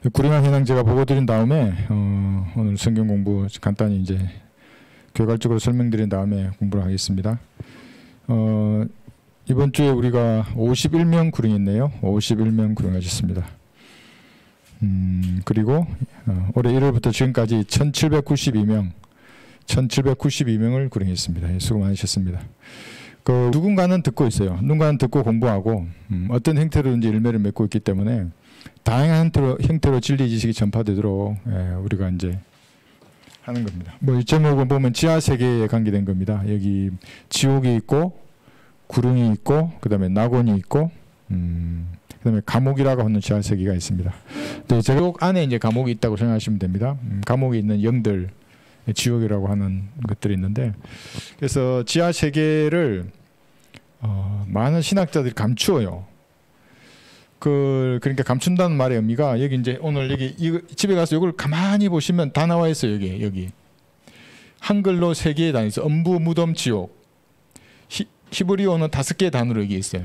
구림한 현황 제가 보고 드린 다음에 오늘 성경 공부 간단히 이제 교괄적으로 설명드린 다음에 공부를 하겠습니다. 이번 주에 우리가 51명 구릉했네요. 51명 구릉하셨습니다. 그리고 올해 1월부터 지금까지 1792명을 구릉했습니다. 수고 많으셨습니다. 누군가는 듣고 있어요. 누군가는 듣고 공부하고 어떤 형태로든지 열매를 맺고 있기 때문에 다양한 형태로 진리 지식이 전파되도록 우리가 이제 하는 겁니다. 이 제목을 보면 지하 세계에 관계된 겁니다. 여기 지옥이 있고 구릉이 있고 그다음에 낙원이 있고 그다음에 감옥이라고 하는 지하 세계가 있습니다. 지옥 안에 이제 감옥이 있다고 생각하시면 됩니다. 감옥에 있는 영들 지옥이라고 하는 것들이 있는데, 그래서 지하 세계를 많은 신학자들이 감추어요. 그러니까 감춘다는 말의 의미가 여기 이제 오늘 여기 집에 가서 이걸 가만히 보시면 다 나와 있어요. 여기 한글로 3개의 단어 있어요. 음부, 무덤, 지옥. 히브리어는 5개의 단어로 여기 있어요.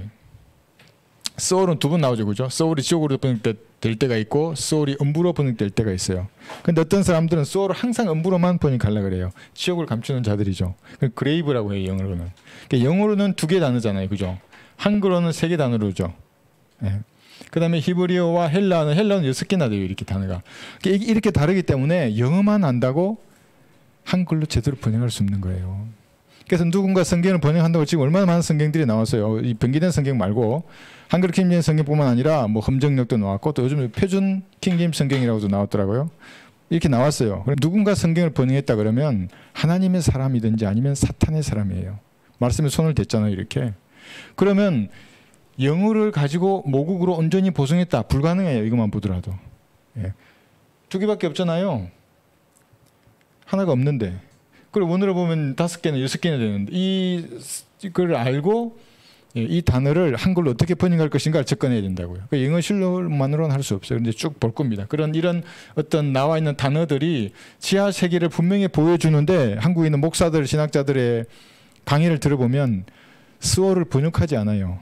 소울은 2번 나오죠, 그죠? 소울이 지옥으로 번역될 때가 있고 소울이 음부로 번역될 때가 있어요. 근데 어떤 사람들은 소울을 항상 음부로만 번역하려고 그래요. 지옥을 감추는 자들이죠. 그레이브라고 해요, 영어로는. 그러니까 영어로는 2개 단어잖아요, 그죠? 한글어는 3개 단어로죠. 네. 그 다음에 히브리어와 헬라어는 6개나 돼요, 이렇게 단어가. 이렇게 다르기 때문에 영어만 안다고 한글로 제대로 번역할 수 없는 거예요. 그래서 누군가 성경을 번역한다고 지금 얼마나 많은 성경들이 나왔어요. 이 변기된 성경 말고 한글 킹제임스 성경뿐만 아니라 뭐 험정역도 나왔고 또 요즘 표준 킹제임스 성경이라고도 나왔더라고요. 이렇게 나왔어요. 누군가 성경을 번역했다 그러면 하나님의 사람이든지 아니면 사탄의 사람이에요. 말씀에 손을 댔잖아요, 이렇게. 그러면 영어를 가지고 모국으로 온전히 보존했다. 불가능해요, 이것만 보더라도. 2개밖에 없잖아요. 하나가 없는데. 그리고 원어로 보면 5개나 6개나 되는데 이걸 알고 이 단어를 한글로 어떻게 번역할 것인가를 접근해야 된다고요. 영어 실력만으로는 할 수 없어요. 그런데 쭉 볼 겁니다. 이런 어떤 나와 있는 단어들이 지하 세계를 분명히 보여주는데 한국에 있는 목사들, 신학자들의 강의를 들어보면 스월을 번역하지 않아요.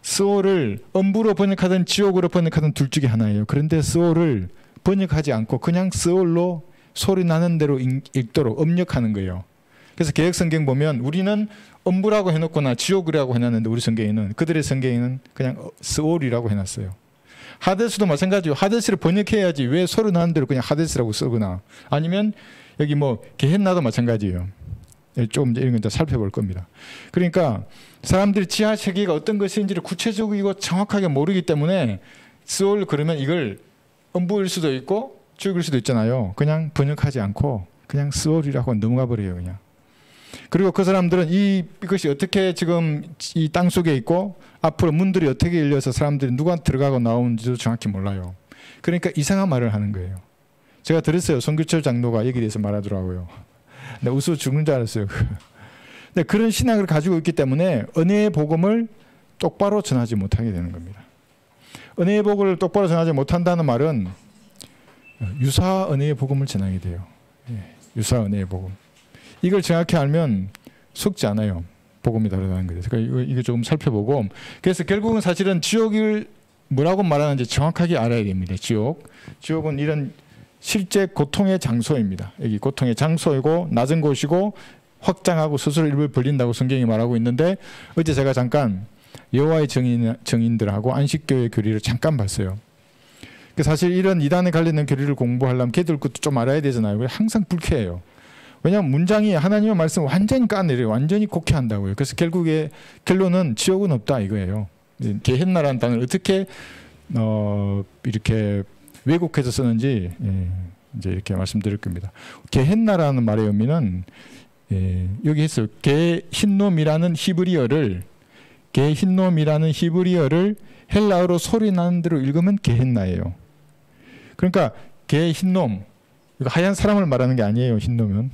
스월을 음부로 번역하든 지옥으로 번역하든 둘 중에 하나예요. 그런데 스월을 번역하지 않고 그냥 스월로 소리 나는 대로 읽도록 음력하는 거예요. 그래서 개혁성경 보면 우리는 음부라고 해놓거나 지옥이라고 해놨는데 우리 성경에는, 그들의 성경에는 그냥 스월이라고 해놨어요. 하데스도 마찬가지예요. 하데스를 번역해야지 왜 소리 나는 대로 그냥 하데스라고 쓰거나 아니면 여기 뭐 게헨나도 마찬가지예요. 조금 이런 건 살펴볼 겁니다. 그러니까 사람들이 지하 세계가 어떤 것인지를 구체적이고 정확하게 모르기 때문에 스월 그러면 이걸 음부일 수도 있고 지옥일 수도 있잖아요. 그냥 번역하지 않고 그냥 스월이라고 넘어가 버려요, 그냥. 그리고 그 사람들은 이것이 어떻게 지금 이 땅 속에 있고 앞으로 문들이 어떻게 열려서 사람들이 누가 들어가고 나오는지도 정확히 몰라요. 그러니까 이상한 말을 하는 거예요. 제가 들었어요. 송규철 장로가 여기에 대해서 말하더라고요. 내가 웃어 죽는 줄 알았어요. 근데 그런 신학을 가지고 있기 때문에 은혜의 복음을 똑바로 전하지 못하게 되는 겁니다. 은혜의 복음을 똑바로 전하지 못한다는 말은 유사 은혜의 복음을 전하게 돼요. 유사 은혜의 복음. 이걸 정확히 알면 속지 않아요. 복음이 다르다는 거예요. 그러니까 이거 조금 살펴보고, 그래서 결국은 사실은 지옥을 뭐라고 말하는지 정확하게 알아야 됩니다. 지옥은 이런 실제 고통의 장소입니다. 여기 고통의 장소이고 낮은 곳이고 확장하고 스스로 일부를 벌린다고 성경이 말하고 있는데, 어제 제가 잠깐 여호와의 증인들하고 안식교의 교리를 잠깐 봤어요. 사실 이런 이단에 관련된 교리를 공부하려면 걔들 것도 좀 알아야 되잖아요. 항상 불쾌해요. 왜냐하면 문장이 하나님의 말씀을 완전히 까내려요. 완전히 곡해한다고요. 그래서 결국에 결론은 지옥은 없다 이거예요. 게헨나라는 단어를 어떻게 이렇게 왜곡해서 쓰는지 이제 이렇게 말씀드릴 겁니다. 게헨나라는 말의 의미는 여기 했어요. 게힌놈이라는 히브리어를 헬라어로 소리 나는 대로 읽으면 게헨나예요. 그러니까 게흰놈, 이거 하얀 사람을 말하는 게 아니에요. 흰놈은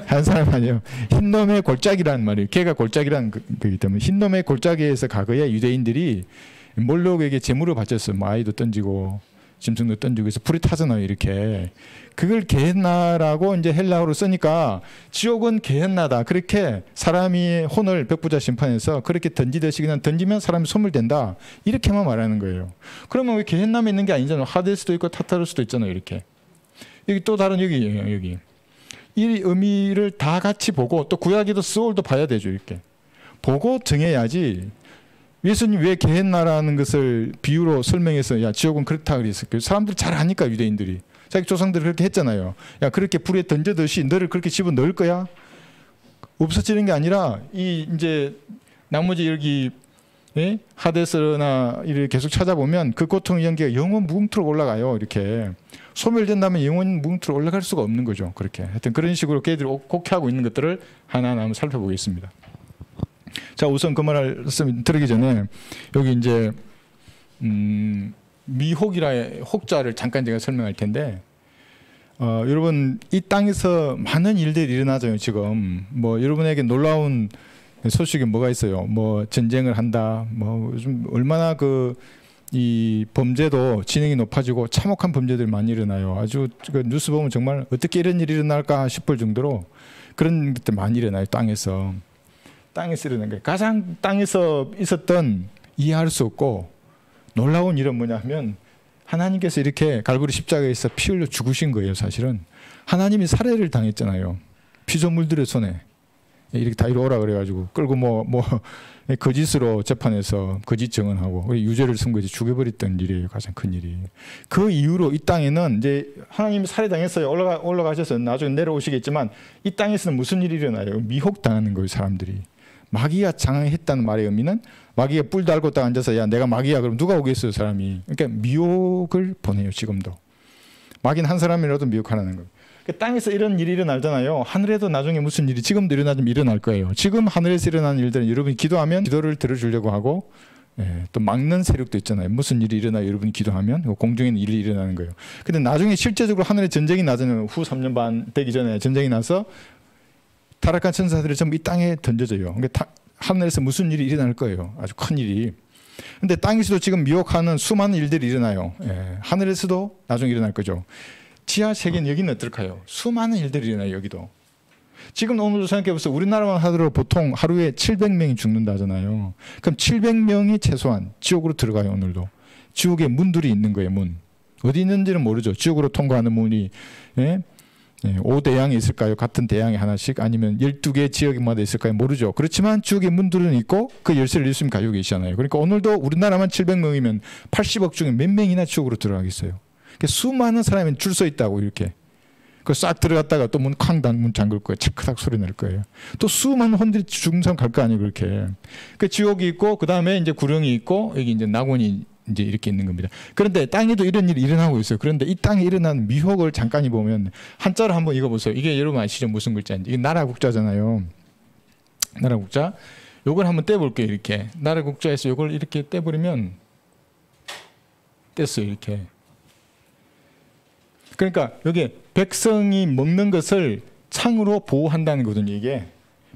하얀 사람 아니에요. 흰놈의 골짜기라는 말이에요. 개가 골짜기라는 거기 때문에 흰놈의 골짜기에서 과거에 유대인들이 몰록에게 제물을 바쳤어요. 뭐 아이도 던지고 짐승도 던지고 해서 불이 타잖아요. 이렇게. 그걸 게헨나라고 이제 헬라어로 쓰니까 지옥은 게헨나다. 그렇게 사람이 혼을 백부자 심판해서 그렇게 던지듯이 그냥 던지면 사람이 소멸된다. 이렇게만 말하는 거예요. 그러면 왜 게헨나에 있는 게 아니잖아요. 하데스도 있고 타타르스도 있잖아요. 이렇게. 여기 또 다른 여기예요. 여기. 이 의미를 다 같이 보고 또 구약에도 스올도 봐야 되죠. 이렇게. 보고 정해야지. 예수님 왜 게헨나라는 것을 비유로 설명해서 야 지옥은 그렇다 그랬을까요? 사람들이 잘 아니까 유대인들이. 자기 조상들이 그렇게 했잖아요. 야 그렇게 불에 던져듯이 너를 그렇게 집어 넣을 거야? 없어지는 게 아니라 이 이제 나머지 여기 예? 하데스나 이렇게 계속 찾아보면 그 고통의 연기가 영원 무궁토록 올라가요. 이렇게 소멸된다면 영원 무궁토록 올라갈 수가 없는 거죠. 그렇게 하여튼 그런 식으로 걔들이 곡해하고 있는 것들을 하나하나 한번 살펴보겠습니다. 자 우선 그 말씀 들으기 전에 여기 이제 미혹이라의 혹자를 잠깐 제가 설명할 텐데 여러분 이 땅에서 많은 일들이 일어나죠. 지금 뭐 여러분에게 놀라운 소식이 뭐가 있어요. 뭐 전쟁을 한다. 뭐 요즘 얼마나 이 범죄도 진행이 높아지고 참혹한 범죄들이 많이 일어나요. 아주 그 뉴스 보면 정말 어떻게 이런 일이 일어날까 싶을 정도로 그런 것들 많이 일어나요. 땅에서 일어난 거예요. 가장 땅에서 있었던 이해할 수 없고 놀라운 일은 뭐냐 하면 하나님께서 이렇게 갈보리 십자가에서 피 흘려 죽으신 거예요. 사실은 하나님이 살해를 당했잖아요. 피조물들의 손에 이렇게 다 이리 오라 그래가지고 끌고 뭐 거짓으로 재판해서 거짓 증언하고 유죄를 선고해서 죽여버렸던 일이에요. 가장 큰 일이. 그 이후로 이 땅에는 이제 하나님이 살해당했어요. 올라가셔서 나중에 내려오시겠지만 이 땅에서는 무슨 일이 일어나요? 미혹당하는 거예요. 사람들이. 마귀가 장악했다는 말의 의미는 마귀가 뿔 달고 딱 앉아서 야 내가 마귀야 그럼 누가 오겠어요 사람이. 그러니까 미혹을 보내요. 지금도. 마귀는 한 사람이라도 미혹하라는 거예요. 그러니까 땅에서 이런 일이 일어나잖아요. 하늘에도 나중에 무슨 일이 지금도 일어나면 일어날 거예요. 지금 하늘에서 일어나는 일들은 여러분이 기도하면 기도를 들어주려고 하고 또 막는 세력도 있잖아요. 무슨 일이 일어나요? 여러분이 기도하면 공중에는 일이 일어나는 거예요. 근데 나중에 실제적으로 하늘에 전쟁이 나잖아요. 후 3년 반 되기 전에 전쟁이 나서 타락한 천사들이 전부 이 땅에 던져져요. 그러니까 하늘에서 무슨 일이 일어날 거예요. 아주 큰 일이. 근데 땅에서도 지금 미혹하는 수많은 일들이 일어나요. 하늘에서도 나중에 일어날 거죠. 지하 세계는 여기는 어떨까요? 수많은 일들이 일어나요. 여기도. 지금 오늘도 생각해 보세요. 우리나라만 하더라도 보통 하루에 700명이 죽는다 하잖아요. 그럼 700명이 최소한 지옥으로 들어가요. 오늘도. 지옥에 문들이 있는 거예요. 문. 어디 있는지는 모르죠. 지옥으로 통과하는 문이 5대양이 있을까요? 같은 대양이 하나씩 아니면 12개 지역마다 있을까요? 모르죠. 그렇지만 지옥의 문들은 있고 그 열쇠를 예수님 가지고 계시잖아요. 그러니까 오늘도 우리나라만 700명이면 80억 중에 몇 명이나 지옥으로 들어가겠어요. 그러니까 수많은 사람이 줄 서 있다고 이렇게. 그 싹 들어갔다가 또 문 쾅 문 잠글 거예요. 차크닥 소리 낼 거예요. 또 수많은 혼들이 죽은 사람 갈 거 아니에요. 그렇게. 그 지옥이 있고 그 다음에 이제 구령이 있고 여기 이제 낙원이 이제 이렇게 있는 겁니다. 그런데 땅에도 이런 일이 일어나고 있어요. 그런데 이 땅에 일어나는 미혹을 잠깐 보면 한자로 한번 읽어보세요. 이게 여러분 아시죠? 무슨 글자인지. 이게 나라 국자잖아요. 나라 국자. 요걸 한번 떼볼게요. 이렇게. 나라 국자에서 요걸 이렇게 떼버리면 뗐어요. 이렇게. 그러니까 여기 백성이 먹는 것을 창으로 보호한다는 거거든요. 이게.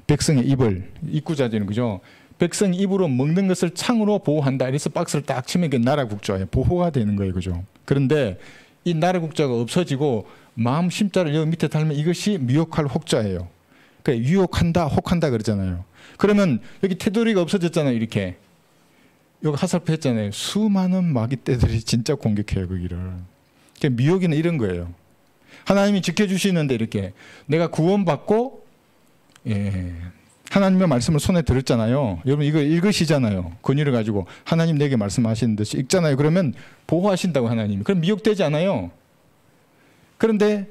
백성의 입을. 입구자되는 거죠. 백성이 입으로 먹는 것을 창으로 보호한다. 이래서 박스를 딱 치면 이게 나라 국자예요. 보호가 되는 거예요. 그죠? 그런데 이 나라 국자가 없어지고 마음 심자를 여기 밑에 달면 이것이 미혹할 혹자예요. 그러니까 유혹한다, 혹한다 그러잖아요. 그러면 여기 테두리가 없어졌잖아요. 이렇게. 여기 화살표 했잖아요. 수많은 마귀 떼들이 진짜 공격해요. 거기를. 그러니까 미혹이는 이런 거예요. 하나님이 지켜주시는데 이렇게 내가 구원받고 하나님의 말씀을 손에 들었잖아요. 여러분 이거 읽으시잖아요. 권위를 가지고 하나님 내게 말씀하시는 듯이 읽잖아요. 그러면 보호하신다고 하나님이. 그럼 미혹되지 않아요. 그런데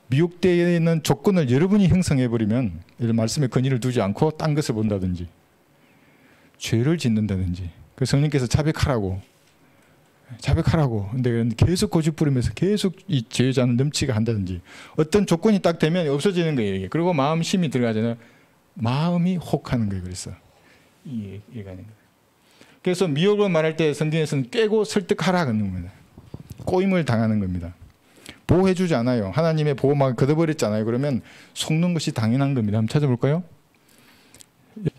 미혹되는 조건을 여러분이 형성해버리면 이런 말씀에 권위를 두지 않고 딴 것을 본다든지 죄를 짓는다든지 그 성령께서 자백하라고 근데 계속 고집 부리면서 계속 이 죄자는 넘치게 한다든지 어떤 조건이 딱 되면 없어지는 거예요. 이게. 그리고 마음 심이 들어가잖아요. 마음이 혹하는 거예요. 그래서 이해가 되는 거예요. 그래서 미혹을 말할 때 성경에서는 꿰고 설득하라 그러는 겁니다. 꼬임을 당하는 겁니다. 보호해주지 않아요. 하나님의 보호막을 걷어버렸잖아요. 그러면 속는 것이 당연한 겁니다. 한번 찾아볼까요?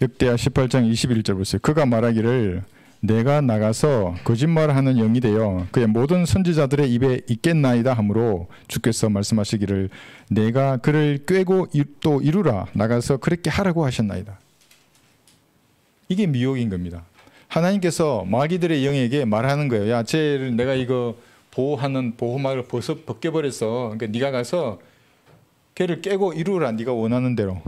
역대하 18장 21절 보세요. 그가 말하기를 내가 나가서 거짓말하는 영이 되어 그의 모든 선지자들의 입에 있겠나이다 하므로 주께서 말씀하시기를 내가 그를 꾀고 또 이루라 나가서 그렇게 하라고 하셨나이다. 이게 미혹인 겁니다. 하나님께서 마귀들의 영에게 말하는 거예요. 야, 쟤를 내가 이거 보호하는 보호막을 벗겨버렸어. 그러니까 네가 가서 걔를 깨고 이루라. 네가 원하는 대로.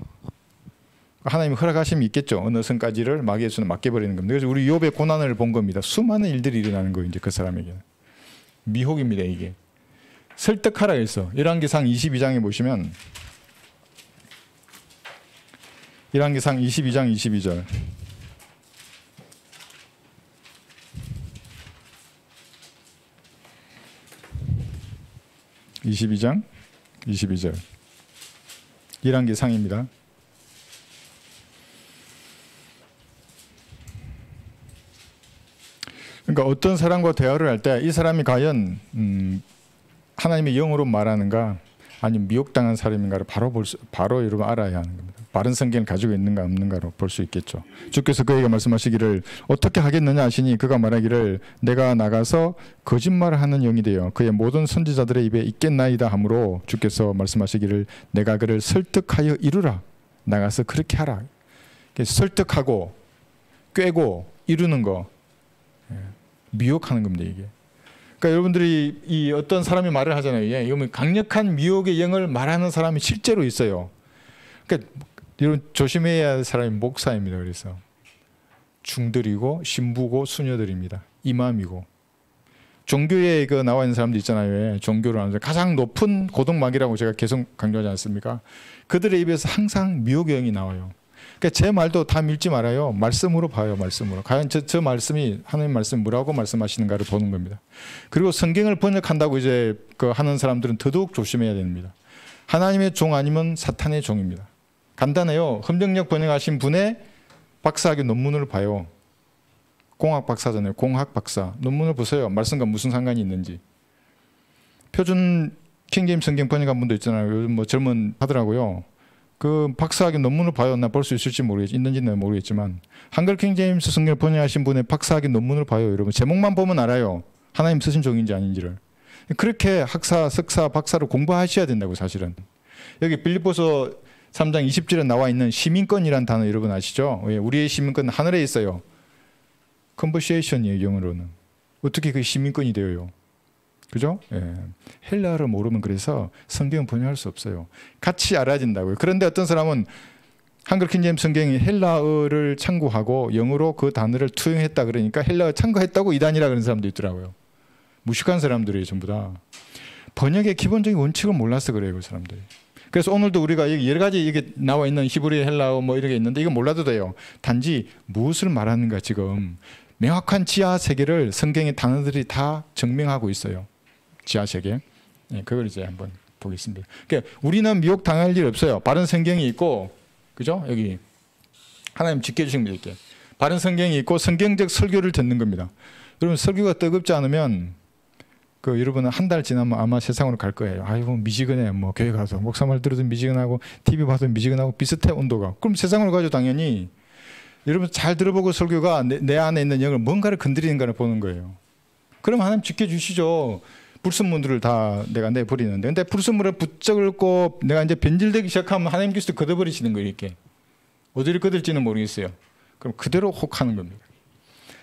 하나님이 허락하심이 있겠죠. 어느 선까지를 마귀의 손에 맡겨버리는 겁니다. 그래서 우리 욥의 고난을 본 겁니다. 수많은 일들이 일어나는 거예요. 이제 그 사람에게는. 미혹입니다. 이게. 설득하라 했어. 열왕기상 22장에 보시면 열왕기상 22장 22절 22장 22절 열왕기상입니다. 그러니까 어떤 사람과 대화를 할 때 이 사람이 과연 하나님의 영으로 말하는가 아니면 미혹당한 사람인가를 바로 여러분 알아야 하는 겁니다. 바른 성경을 가지고 있는가 없는가로 볼 수 있겠죠. 주께서 그에게 말씀하시기를 어떻게 하겠느냐 하시니 그가 말하기를 내가 나가서 거짓말을 하는 영이 되어 그의 모든 선지자들의 입에 있겠나이다 하므로 주께서 말씀하시기를 내가 그를 설득하여 이루라 나가서 그렇게 하라. 설득하고 꾀고 이루는 거 미혹하는 겁니다. 이게. 그러니까 여러분들이 이 어떤 사람이 말을 하잖아요. 예, 이거 강력한 미혹의 영을 말하는 사람이 실제로 있어요. 그러니까 여러분 조심해야 할 사람이 목사입니다. 그래서 중들이고 신부고 수녀들입니다. 이맘이고 종교에 그 나와 있는 사람들 있잖아요. 예, 종교를 하는 가장 높은 고등막이라고 제가 계속 강조하지 않습니까? 그들의 입에서 항상 미혹의 영이 나와요. 그러니까 제 말도 다 믿지 말아요. 말씀으로 봐요. 말씀으로. 과연 저 말씀이 하나님 말씀 뭐라고 말씀하시는가를 보는 겁니다. 그리고 성경을 번역한다고 이제 그 하는 사람들은 더더욱 조심해야 됩니다. 하나님의 종 아니면 사탄의 종입니다. 간단해요. 흠정역 번역하신 분의 박사학위 논문을 봐요. 공학 박사잖아요. 공학 박사. 논문을 보세요. 말씀과 무슨 상관이 있는지. 표준 킹제임스 성경 번역한 분도 있잖아요. 요즘 뭐 젊은 하더라고요. 그 박사학위 논문을 봐요. 나 볼 수 있을지 있는지는 모르겠지만 한글 킹제임스 성경을 번역하신 분의 박사학위 논문을 봐요. 여러분 제목만 보면 알아요. 하나님 쓰신 종인지 아닌지를. 그렇게 학사, 석사, 박사를 공부하셔야 된다고 사실은. 여기 빌립보서 3장 20절에 나와 있는 시민권이라는 단어 여러분 아시죠? 우리의 시민권은 하늘에 있어요. 컨버세이션이에요. 영어로는. 어떻게 그 시민권이 되어요? 그죠? 예. 헬라어를 모르면 그래서 성경 번역할 수 없어요. 같이 알아야 된다고요. 그런데 어떤 사람은 한글 킹제임스 성경이 헬라어를 참고하고 영어로 그 단어를 투영했다 그러니까 헬라어 참고했다고 이단이라 그런 사람도 있더라고요. 무식한 사람들이에요. 전부 다. 번역의 기본적인 원칙을 몰라서 그래요. 그 사람들이. 그래서 오늘도 우리가 여러 가지 이게 나와 있는 히브리 헬라어 뭐 이런 게 있는데 이거 몰라도 돼요. 단지 무엇을 말하는가 지금 명확한 지하 세계를 성경의 단어들이 다 증명하고 있어요. 지하 세계. 네, 그걸 이제 한번 보겠습니다. 그러니까 우리는 미혹 당할 일 없어요. 바른 성경이 있고, 그죠? 여기 하나님 지켜주신 게 이렇게 바른 성경이 있고 성경적 설교를 듣는 겁니다. 여러분 설교가 뜨겁지 않으면 그 여러분은 한 달 지나면 아마 세상으로 갈 거예요. 아이고 미지근해. 뭐 교회 가서 목사 말 들어도 미지근하고 TV 봐도 미지근하고 비슷해 온도가. 그럼 세상으로 가죠 당연히. 여러분 잘 들어보고 설교가 내 안에 있는 영을 뭔가를 건드리는가를 보는 거예요. 그럼 하나님 지켜주시죠. 불순물들을 다 내가 내버리는데 근데 불순물을 붙잡고 내가 이제 변질되기 시작하면 하나님께서 걷어버리시는 거예요. 이렇게 어디를 걷을지는 모르겠어요. 그럼 그대로 혹하는 겁니다.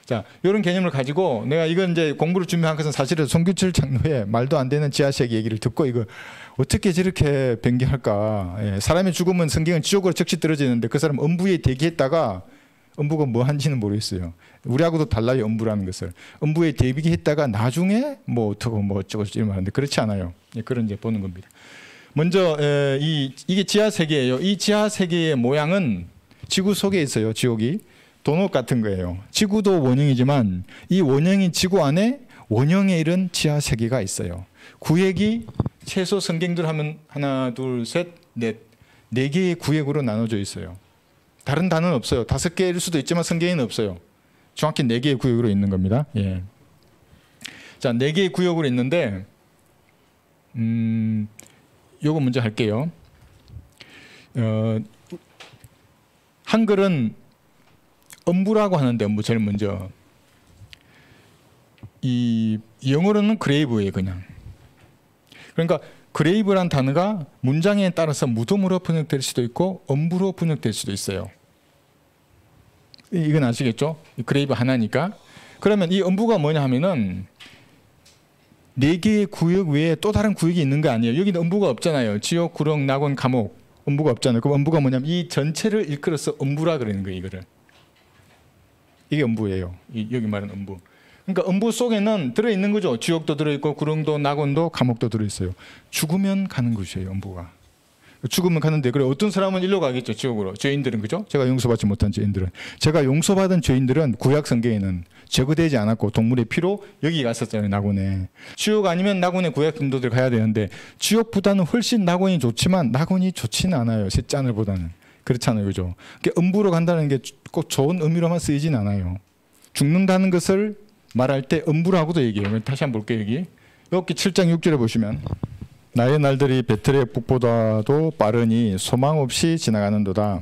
자, 이런 개념을 가지고 내가 이건 이제 공부를 준비한 것은 사실은 송규철 장로의 말도 안 되는 지하세계 얘기를 듣고 이거 어떻게 저렇게 변경할까. 예, 사람이 죽으면 성경은 지옥으로 즉시 떨어지는데 그 사람 음부에 대기했다가 음부가 뭐 한지는 모르겠어요. 우리하고도 달라요. 음부라는 것을. 음부에 대비했다가 나중에 뭐 어떻고 뭐 어쩌고 이런 말하는데 그렇지 않아요. 예, 그런 이제 보는 겁니다. 먼저 이게 지하 세계예요. 이 지하 세계의 모양은 지구 속에 있어요. 지옥이 도넛 같은 거예요. 지구도 원형이지만 이 원형인 지구 안에 원형의 이런 지하 세계가 있어요. 구획이 최소 성경들 하면 하나, 둘, 셋, 넷, 4개의 구획으로 나눠져 있어요. 다른 단어는 없어요. 5개일 수도 있지만 성경에는 없어요. 정확히 4개의 구역으로 있는 겁니다. 예. 자, 4개의 구역으로 있는데 요거 먼저 할게요. 한글은 음부라고 하는데 음부 제일 먼저 이 영어로는 그레이브예요, 그냥. 그러니까 그레이브란 단어가 문장에 따라서 무덤으로 번역될 수도 있고 엄부로 번역될 수도 있어요. 이건 아시겠죠? 그레이브 하나니까. 그러면 이 엄부가 뭐냐 하면은 4개의 구역 외에 또 다른 구역이 있는 거 아니에요. 여기는 엄부가 없잖아요. 지옥, 구렁, 낙원, 감옥. 엄부가 없잖아요. 그럼 엄부가 뭐냐면 이 전체를 일컬어서 엄부라 그러는 거예요. 이거를. 이게 엄부예요. 여기 말하는 엄부. 그러니까 엄부 속에는 들어있는 거죠. 지옥도 들어있고 구렁도 낙원도 감옥도 들어있어요. 죽으면 가는 곳이에요. 엄부가. 죽으면 가는데 그래 어떤 사람은 일로 가겠죠. 지옥으로. 죄인들은 그죠? 제가 용서받지 못한 죄인들은. 제가 용서받은 죄인들은 구약 성경에는 제거되지 않았고 동물의 피로 여기 갔었잖아요. 낙원에. 지옥 아니면 낙원에 구약 성도들 가야 되는데 지옥보다는 훨씬 낙원이 좋지만 낙원이 좋지는 않아요. 셋째 하늘보다는. 그렇잖아요. 그죠? 그러니까 엄부로 간다는 게 꼭 좋은 의미로만 쓰이진 않아요. 죽는다는 것을 말할 때 엄부라고도 얘기해요. 다시 한번 볼게요. 여기 7장 6절에 보시면 나의 날들이 베틀의 북보다도 빠르니 소망 없이 지나가는도다.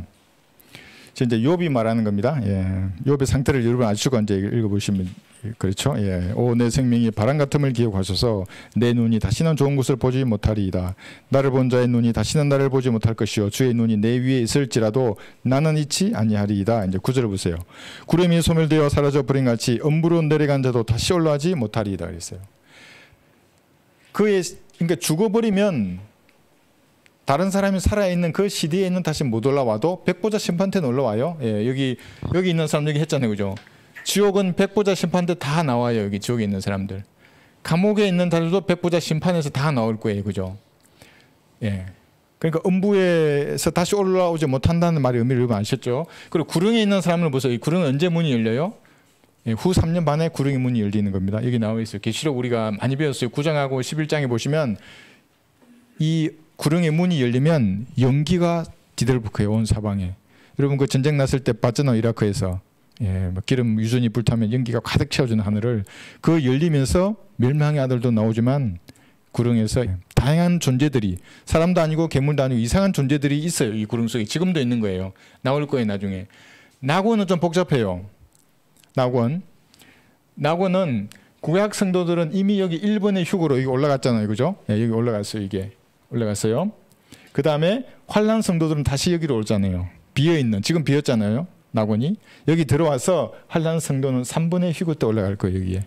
이제 욥이 말하는 겁니다. 예. 욥의 상태를 여러분 아시고 이제 읽어보시면 그렇죠. 예. 오 내 생명이 바람 같음을 기억하소서. 내 눈이 다시는 좋은 것을 보지 못하리이다. 나를 본 자의 눈이 다시는 나를 보지 못할 것이요 주의 눈이 내 위에 있을지라도 나는 있지 아니하리이다. 이제 9절을 보세요. 구름이 소멸되어 사라져 버린 같이 엄부로 내려간 자도 다시 올라가지 못하리이다 그랬어요. 그러니까 죽어버리면 다른 사람이 살아있는 그 시대에는 다시 못 올라와도 백보자 심판대는 올라와요. 예, 여기 있는 사람 얘기 했잖아요. 그죠? 지옥은 백보자 심판대 다 나와요. 여기 지옥에 있는 사람들. 감옥에 있는 사람들도 백보자 심판에서 다 나올 거예요. 그죠? 예. 그러니까 음부에서 다시 올라오지 못한다는 말의 의미를 여러분 아셨죠? 그리고 구릉에 있는 사람을 보세요. 이 구릉은 언제 문이 열려요? 예, 후 3년 반에 구릉의 문이 열리는 겁니다. 여기 나와 있어요. 계시록 우리가 많이 배웠어요. 9장하고 11장에 보시면 이 구릉의 문이 열리면 연기가 디들부크요. 온 사방에. 여러분 그 전쟁 났을 때 봤잖아요. 이라크에서. 예, 뭐 기름 유전이 불타면 연기가 가득 채워주는 하늘을 그 열리면서 멸망의 아들도 나오지만 구릉에서 다양한 존재들이 사람도 아니고 괴물도 아니고 이상한 존재들이 있어요. 이 구릉 속에 지금도 있는 거예요. 나올 거예요. 나중에. 낙원은 좀 복잡해요. 낙원은 구약 성도들은 이미 여기 1번의 휴거로 여기 올라갔잖아요. 그죠? 예, 여기 올라갔어요. 이게 올라갔어요. 그 다음에 환란 성도들은 다시 여기로 오잖아요. 비어있는 지금 비었잖아요. 낙원이 여기 들어와서 환란 성도는 3번의 휴거 때 올라갈 거예요. 여기에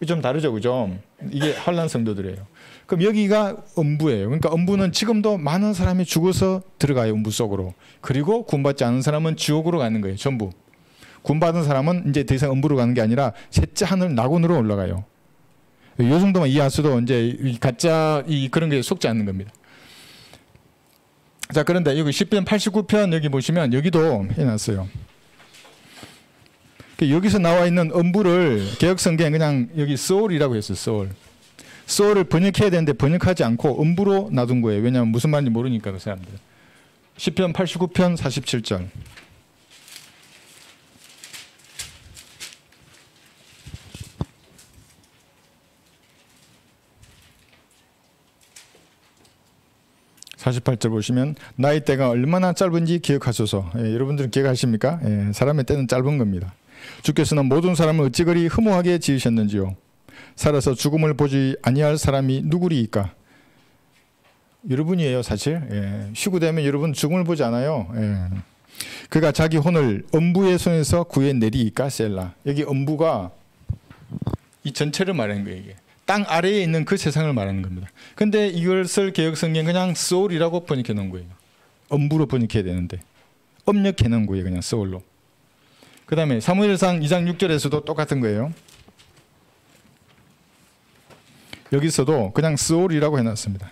좀 다르죠. 그죠? 이게 환란 성도들이에요. 그럼 여기가 엄부예요. 그러니까 엄부는 지금도 많은 사람이 죽어서 들어가요. 엄부 속으로. 그리고 구원받지 않은 사람은 지옥으로 가는 거예요. 전부. 구원받은 사람은 이제 더 이상 엄부로 가는 게 아니라 셋째 하늘 낙원으로 올라가요. 이 정도만 이해하셔도 이제 가짜 그런 게 속지 않는 겁니다. 자, 그런데 여기 시편 89편 여기 보시면 여기도 해놨어요. 여기서 나와 있는 엄부를 개혁성경에 그냥 여기 소울이라고 했어요. 소울을 번역해야 되는데 번역하지 않고 엄부로 놔둔 거예요. 왜냐하면 무슨 말인지 모르니까 그 사람들. 시편 89편 47절. (48절) 보시면 나의 때가 얼마나 짧은지 기억하소서. 예, 여러분들은 기억하십니까? 예, 사람의 때는 짧은 겁니다. 주께서는 모든 사람을 어찌 그리 허무하게 지으셨는지요. 살아서 죽음을 보지 아니할 사람이 누구리이까? 여러분이에요. 사실. 예, 휴구되면 여러분 죽음을 보지 않아요. 예. 그가 자기 혼을 엄부의 손에서 구해내리이까? 셀라. 여기 엄부가 이 전체를 말하는 거예요. 이게. 땅 아래에 있는 그 세상을 말하는 겁니다. 근데 이것을 개혁성경 그냥 소울이라고 번역해 놓은 거예요. 엄부로 번역해야 되는데 엄력해 놓은 거예요. 그냥 소울로. 그 다음에 사무엘상 2장 6절에서도 똑같은 거예요. 여기서도 그냥 소울이라고 해놨습니다.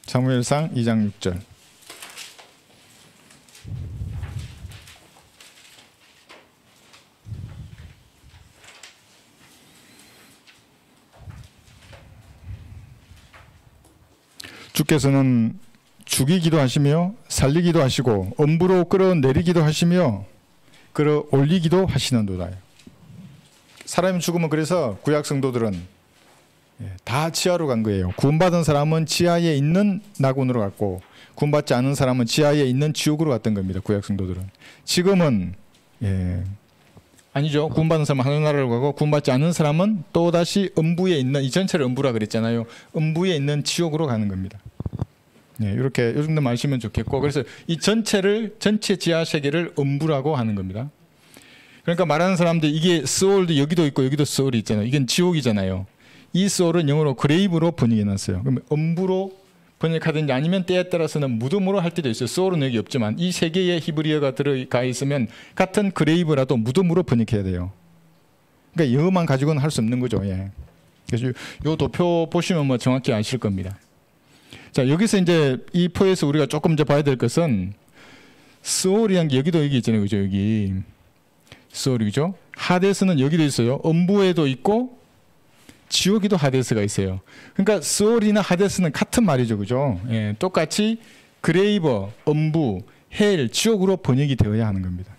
사무엘상 2장 6절. 주께서는 죽이기도 하시며 살리기도 하시고 엄부로 끌어내리기도 하시며 끌어올리기도 하시는도다. 사람이 죽으면 그래서 구약 성도들은 다 지하로 간 거예요. 구원받은 사람은 지하에 있는 낙원으로 갔고 구원받지 않은 사람은 지하에 있는 지옥으로 갔던 겁니다. 구약 성도들은. 지금은 아니죠. 구원받은 사람은 하늘나라로 가고 구원받지 않는 사람은 또다시 음부에 있는, 이 전체를 음부라 그랬잖아요. 음부에 있는 지옥으로 가는 겁니다. 네, 이렇게 이 정도 마시면 좋겠고, 그래서 이 전체 지하 세계를 음부라고 하는 겁니다. 그러니까 말하는 사람들 이게 스올도 여기도 있고 여기도 스올이 있잖아요. 이건 지옥이잖아요. 이 스올은 영어로 그레이브로 번역해놨어요. 그럼 음부로 번역하든지 아니면 때에 따라서는 무덤으로 할 때도 있어요. 스올은 여기 없지만 이 세 개의 히브리어가 들어가 있으면 같은 그레이브라도 무덤으로 번역해야 돼요. 그러니까 영어만 가지고는 할 수 없는 거죠. 예. 그래서 요 도표 보시면 뭐 정확히 아실 겁니다. 자, 여기서 이제 이 표에서 우리가 조금 더 봐야 될 것은 스올이란 게 여기도 여기 있잖아요. 그죠? 여기. 스올이죠. 하데스는 여기도 있어요. 음부에도 있고 지옥에도 하데스가 있어요. 그러니까 스올이나 하데스는 같은 말이죠. 그죠? 예, 똑같이 그레이버, 음부, 헬, 지옥으로 번역이 되어야 하는 겁니다.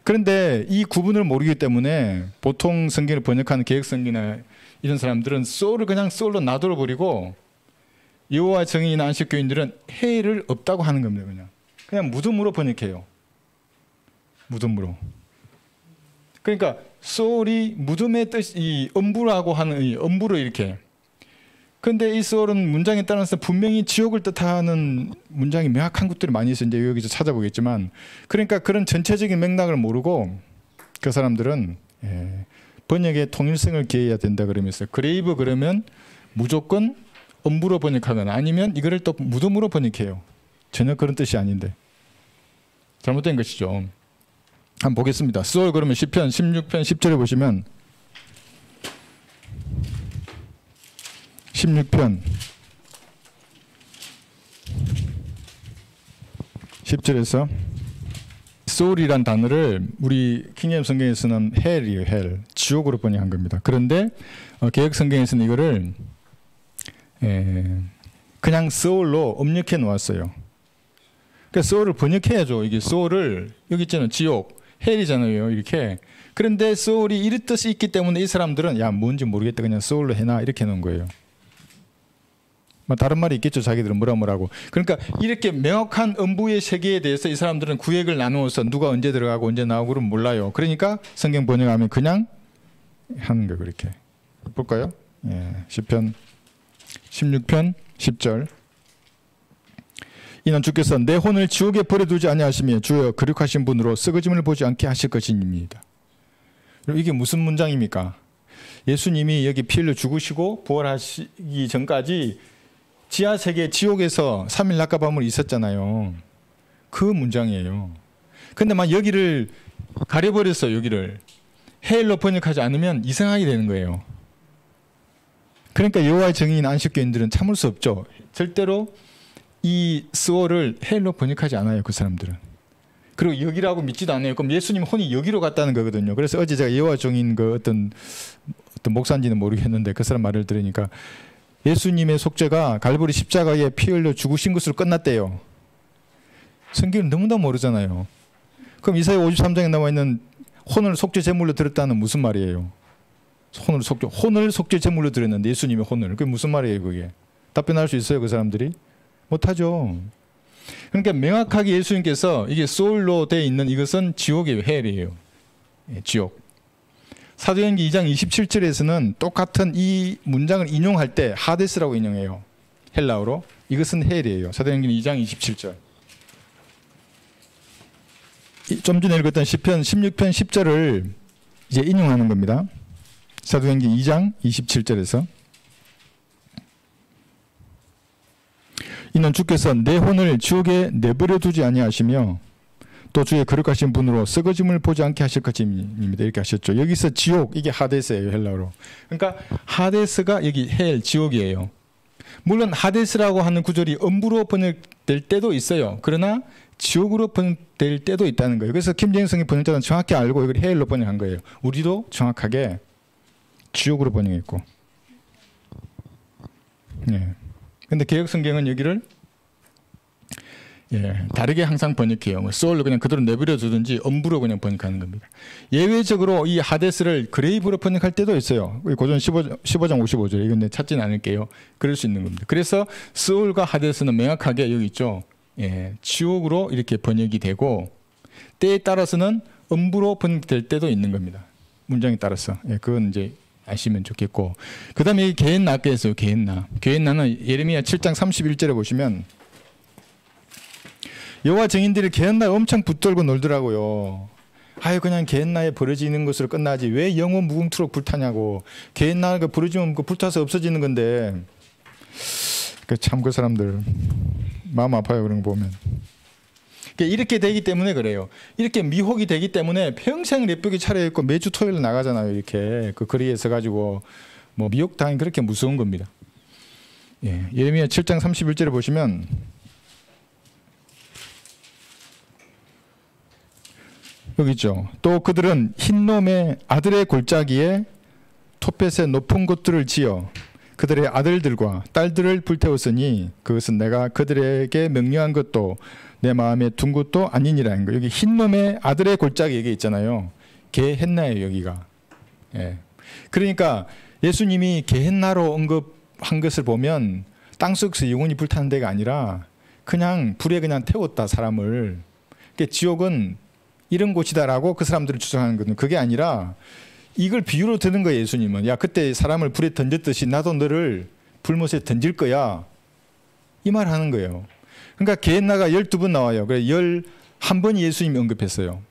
그런데 이 구분을 모르기 때문에 보통 성경을 번역하는 개혁성경이나 이런 사람들은 스올을 그냥 스올로 놔둬 버리고 여호와 증인이나 안식교인들은 헬을 없다고 하는 겁니다. 그냥 무덤으로 번역해요. 무덤으로. 그러니까 스올이 무덤의 뜻, 이 음부라고 하는 이 음부로 이렇게. 근데 이 스올은 문장에 따라서 분명히 지옥을 뜻하는 문장이 명확한 것들이 많이 있어요. 이제 여기서 찾아보겠지만, 그러니까 그런 전체적인 맥락을 모르고 그 사람들은 번역의 통일성을 기해야 된다 그러면서 그레이브 그러면 무조건 음부로 번역하거나 아니면 이거를 또 무덤으로 번역해요. 전혀 그런 뜻이 아닌데 잘못된 것이죠. 한번 보겠습니다. 스올 그러면 시편 16편 10절에 보시면 16편 10절에서 소울이란 단어를 우리 킹제임스 성경에서는 헬이에요. 헬. 지옥으로 번역한 겁니다. 그런데 개역 성경에서는 이거를 그냥 소울로 음력해 놓았어요. 그러니까 소울을 번역해야죠. 이게 소울을 여기 있잖아요. 지옥. 헬이잖아요. 이렇게. 그런데 소울이 이런 뜻이 있기 때문에 이 사람들은 야 뭔지 모르겠다. 그냥 소울로 해놔. 이렇게 해놓은 거예요. 뭐 다른 말이 있겠죠. 자기들은 뭐라고. 그러니까 이렇게 명확한 음부의 세계에 대해서 이 사람들은 구획을 나누어서 누가 언제 들어가고 언제 나오고 그러면 몰라요. 그러니까 성경 번역하면 그냥 하는 거예요. 그렇게. 볼까요? 시편 16편 10절. 이는 주께서 내 혼을 지옥에 버려두지 아니하시며 주여 거룩하신 분으로 썩어짐을 보지 않게 하실 것입니다. 이게 무슨 문장입니까? 예수님이 여기 피 흘려 죽으시고 부활하시기 전까지 지하세계 지옥에서 3일 낮과 밤을 있었잖아요. 그 문장이에요. 근데 막 여기를 가려버렸어요. 여기를 헬로 번역하지 않으면 이상하게 되는 거예요. 그러니까 여호와의 증인 안식교인들은 참을 수 없죠. 절대로 이 스월을 헬로 번역하지 않아요. 그 사람들은. 그리고 여기라고 믿지도 않아요. 그럼 예수님 혼이 여기로 갔다는 거거든요. 그래서 어제 제가 여호와 증인 그 어떤 목사인지는 모르겠는데 그 사람 말을 들으니까 예수님의 속죄가 갈보리 십자가에 피 흘려 죽으신 것으로 끝났대요. 성경을 너무나 모르잖아요. 그럼 이사야 53장에 나와 있는 혼을 속죄 제물로 드렸다는 무슨 말이에요? 혼을 속죄 제물로 드렸는데 예수님의 혼을. 그게 무슨 말이에요, 그게? 답변할 수 있어요, 그 사람들이? 못하죠. 그러니까 명확하게 예수님께서 이게 소울로 되어 있는 이것은 지옥이에요, 헬이에요. 지옥. 사도행전 2장 27절에서는 똑같은 이 문장을 인용할 때 하데스라고 인용해요. 헬라어로. 이것은 헬이에요. 사도행전 2장 27절. 좀 전에 읽었던 시편 16편 10절을 이제 인용하는 겁니다. 사도행전 2장 27절에서 이는 주께서 내 혼을 지옥에 내버려 두지 아니하시며 또 주의 거룩하신 분으로 썩어짐을 보지 않게 하실 것입니다. 이렇게 하셨죠. 여기서 지옥, 이게 하데스예요. 헬라어로. 그러니까 하데스가 여기 헬, 지옥이에요. 물론 하데스라고 하는 구절이 음부로 번역될 때도 있어요. 그러나 지옥으로 번역될 때도 있다는 거예요. 그래서 김재인성이 번역자는 정확히 알고 이걸 헬로 번역한 거예요. 우리도 정확하게 지옥으로 번역했고. 근데 개역성경은 여기를 다르게 항상 번역해요. 소울로 그냥 그대로 내버려 두든지 음부로 그냥 번역하는 겁니다. 예외적으로 이 하데스를 그레이브로 번역할 때도 있어요. 고전 15장 55절. 이건 찾지는 않을게요. 그럴 수 있는 겁니다. 그래서 소울과 하데스는 명확하게 여기 있죠. 지옥으로 이렇게 번역이 되고 때에 따라서는 음부로 번역될 때도 있는 겁니다. 문장에 따라서. 예, 그건 이제 아시면 좋겠고. 그 다음에 이 게헨나가 있어요. 게헨나는 예레미야 7장 31절에 보시면 여호와 증인들이 게헨나 엄청 붙들고 놀더라고요. 아유 그냥 게헨나에 버려지는 것으로 끝나지 왜 영원 무궁토록 불타냐고. 게헨나가 버려지면 그 불타서 없어지는 건데. 참 그 사람들 마음 아파요 그런 거 보면. 이렇게 되기 때문에 그래요. 이렇게 미혹이 되기 때문에 평생 예쁘게 차려입고 매주 토요일 나가잖아요. 이렇게 그 거리에 서가지고 뭐 미혹당이 그렇게 무서운 겁니다. 예, 예레미야 7장 31절에 보시면 여기 있죠. 또 그들은 흰놈의 아들의 골짜기에 토펫의 높은 곳들을 지어 그들의 아들들과 딸들을 불태웠으니 그것은 내가 그들에게 명령한 것도 내 마음에 둔 것도 아니니라는 거. 여기 흰놈의 아들의 골짜기 얘기 있잖아요. 게헨나예요 여기가. 예. 그러니까 예수님이 게헨나로 언급한 것을 보면 땅속에서 영원히 불타는 데가 아니라 그냥 불에 그냥 태웠다 사람을. 그러니까 지옥은 이런 곳이다라고 그 사람들을 주장하는 거는 그게 아니라 이걸 비유로 드는 거예요. 예수님은 야 그때 사람을 불에 던졌듯이 나도 너를 불못에 던질 거야 이 말 하는 거예요. 그러니까 게헨나가 12번 나와요. 그래 11번이 예수님이 언급했어요.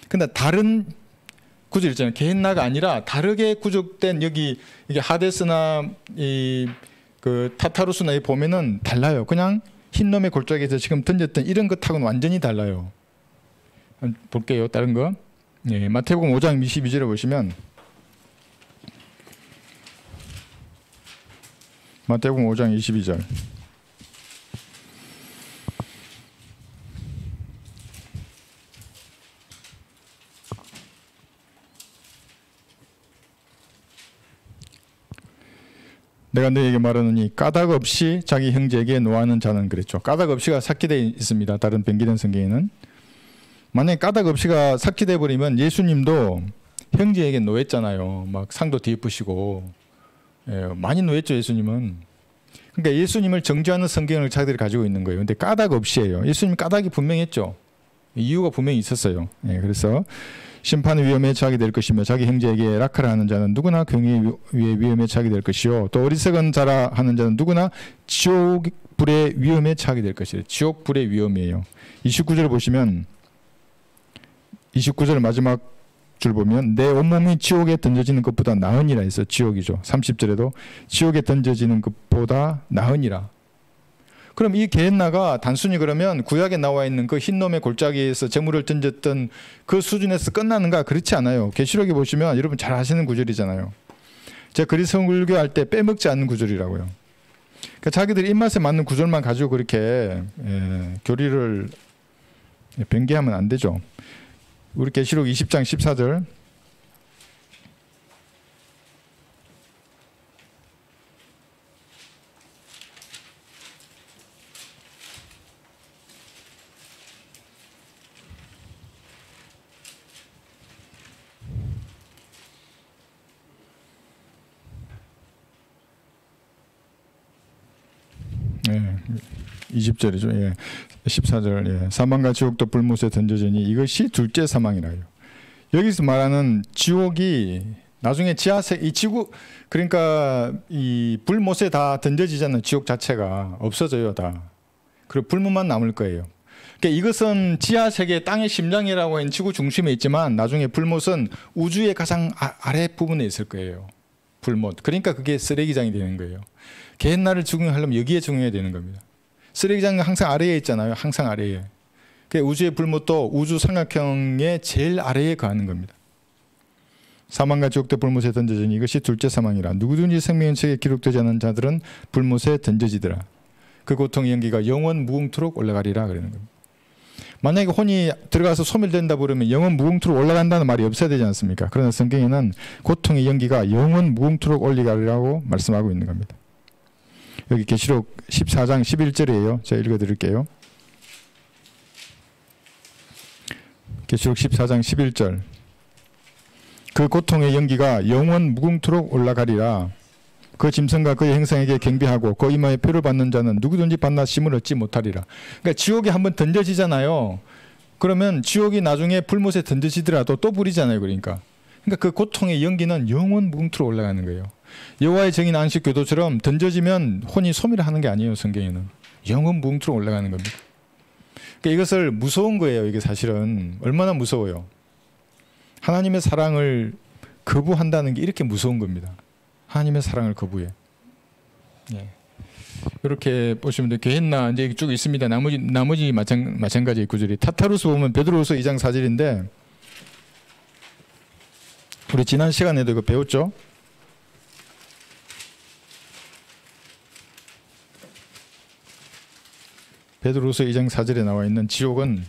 근데 다른 구절 있잖아요. 게헨나가 아니라 다르게 구족된 여기 이게 하데스나 이 그 타타루스나 보면은 달라요. 그냥 흰놈의 골짜기에서 지금 던졌던 이런 것하고는 완전히 달라요. 볼게요. 다른 거. 예, 마태복음 5장 22절에 보시면 마태복음 5장 22절. 내가 너에게 말하노니 까닭 없이 자기 형제에게 노하는 자는 그랬죠. 까닭 없이가 삭제되어 있습니다. 다른 변기된 성경에는. 만약에 까닭 없이가 삭제돼 버리면 예수님도 형제에게 노했잖아요. 막 상도 뒤엎으시고 많이 노했죠 예수님은. 그러니까 예수님을 정죄하는 성경을 자기들이 가지고 있는 거예요. 근데 까닭 없이예요. 예수님 까닭이 분명했죠. 이유가 분명히 있었어요. 그래서 심판의 위험에 처하게 될 것이며 자기 형제에게 라카라 하는 자는 누구나 경의 위험에 처하게 될 것이요 또 어리석은 자라 하는 자는 누구나 지옥 불의 위험에 처하게 될 것이에요. 지옥 불의 위험이에요. 29절을 보시면 29절 마지막 줄 보면 내 온몸이 지옥에 던져지는 것보다 나으니라 해서 지옥이죠. 30절에도 지옥에 던져지는 것보다 나으니라. 그럼 이 게헨나가 단순히 그러면 구약에 나와 있는 그 흰놈의 골짜기에서 재물을 던졌던 그 수준에서 끝나는가? 그렇지 않아요. 계시록에 보시면 여러분 잘 아시는 구절이잖아요. 제가 그리스도 할 때 빼먹지 않는 구절이라고요. 그러니까 자기들이 입맛에 맞는 구절만 가지고 그렇게 교리를 변개하면 안 되죠. 우리 계시록 20장 14절. 예, 20절이죠. 예. 14절. 예. 사망과 지옥도 불못에 던져지니 이것이 둘째 사망이라요. 여기서 말하는 지옥이 나중에 지하세 이 지구 그러니까 이 불못에 다 던져지잖아요. 지옥 자체가 없어져요 다. 그리고 불못만 남을 거예요. 그러니까 이것은 지하 세계 땅의 심장이라고 하는 지구 중심에 있지만 나중에 불못은 우주의 가장 아래 부분에 있을 거예요. 불못. 그러니까 그게 쓰레기장이 되는 거예요. 게헨나를 적용하려면 여기에 적용해야 되는 겁니다. 쓰레기장은 항상 아래에 있잖아요. 항상 아래에. 우주의 불못도 우주 삼각형의 제일 아래에 거하는 겁니다. 사망과 지옥도 불못에 던져지니 이것이 둘째 사망이라. 누구든지 생명의 책에 기록되지 않은 자들은 불못에 던져지더라. 그 고통의 연기가 영원 무궁토록 올라가리라 그러는 겁니다. 만약에 혼이 들어가서 소멸된다 그러면 영원 무궁토록 올라간다는 말이 없어야 되지 않습니까? 그러나 성경에는 고통의 연기가 영원 무궁토록 올라가리라고 말씀하고 있는 겁니다. 여기 계시록 14장 11절이에요. 제가 읽어드릴게요. 계시록 14장 11절. 그 고통의 연기가 영원 무궁토록 올라가리라. 그 짐승과 그의 행상에게 경배하고 그 이마에 표를 받는 자는 누구든지 받나 심을 얻지 못하리라. 그러니까 지옥에 한번 던져지잖아요. 그러면 지옥이 나중에 불못에 던져지더라도 또 불이잖아요. 그러니까 그 고통의 연기는 영원 무궁토로 올라가는 거예요. 여호와의 정인 안식 교도처럼 던져지면 혼이 소멸하는 게 아니에요. 성경에는 영원 무궁토로 올라가는 겁니다. 그러니까 이것을 무서운 거예요. 이게 사실은 얼마나 무서워요. 하나님의 사랑을 거부한다는 게 이렇게 무서운 겁니다. 하나님의 사랑을 거부해. 예. 이렇게 보시면 돼요. 게헨나 이제 쭉 있습니다. 나머지 마찬가지 구절이 타타루스 보면 베드로후서 2장 4절인데 우리 지난 시간에도 이거 배웠죠. 베드로후서 2장 4절에 나와 있는 지옥은